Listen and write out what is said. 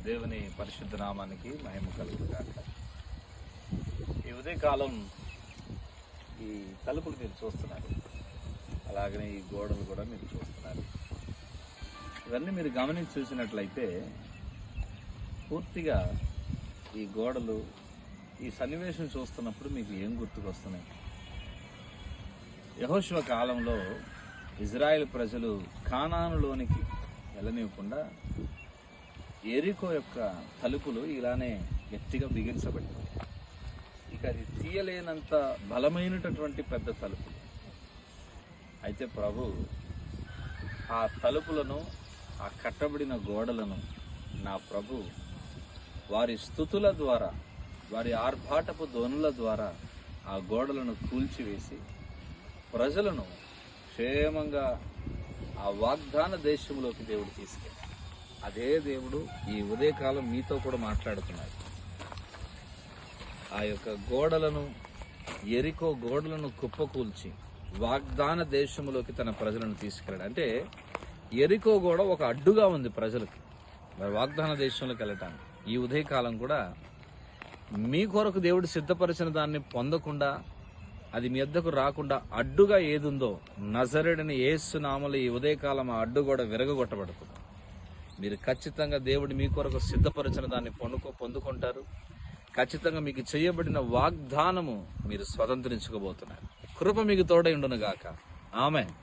దేవుని పరిశుద్ధ నామానికి మహిమ కలుగుగాక. ఈ ఉదయకాలం ఈ తలుపులు మీరు చూస్తున్నారు, అలాగనే ఈ గోడలు కూడా మీరు చూస్తున్నారు. ఇవన్నీ మీరు గమనించి చూసినట్లయితే పూర్తిగా ఈ గోడలు, ఈ సన్నివేశం చూస్తున్నప్పుడు మీకు ఏం గుర్తుకొస్తున్నాయి? యెహోషువ కాలంలో ఇజ్రాయెల్ ప్రజలు కానానులోనికి వెళ్ళనివ్వకుండా యెరికో యొక్క తలుపులు ఇలానే గట్టిగా బిగించబడింది. ఇక అది తీయలేనంత బలమైనటువంటి పెద్ద తలుపులు. అయితే ప్రభు ఆ తలుపులను, ఆ కట్టబడిన గోడలను నా ప్రభు వారి స్తుతుల ద్వారా, వారి ఆర్భాటపు ధ్వనుల ద్వారా ఆ గోడలను కూల్చివేసి ప్రజలను క్షేమంగా ఆ వాగ్దాన దేశంలోకి దేవుడు తీసుకెళ్ళాడు. అదే దేవుడు ఈ ఉదయకాలం మీతో కూడా మాట్లాడుతున్నాడు. ఆ యొక్క గోడలను, యెరికో గోడలను కుప్పకూల్చి వాగ్దాన దేశంలోకి తన ప్రజలను తీసుకెళ్ళాడు. అంటే యెరికో గోడ ఒక అడ్డుగా ఉంది ప్రజలకు మరి వాగ్దాన దేశంలోకి వెళ్ళటానికి. ఈ ఉదయకాలం కూడా మీ కొరకు దేవుడు సిద్ధపరిచిన దాన్ని పొందకుండా, అది మీ వద్దకు రాకుండా అడ్డుగా ఏదుందో నజరేయుడైన యేసు నామములో ఈ ఉదయకాలం ఆ అడ్డు కూడా విరగొట్టబడుతుంది. మీరు ఖచ్చితంగా దేవుడు మీ కొరకు సిద్ధపరిచిన దాన్ని పొందుకుంటారు. ఖచ్చితంగా మీకు చేయబడిన వాగ్దానము మీరు స్వతంత్రించుకోబోతున్నారు. కృప మీకు తోడై ఉండును గాక. ఆమేన్.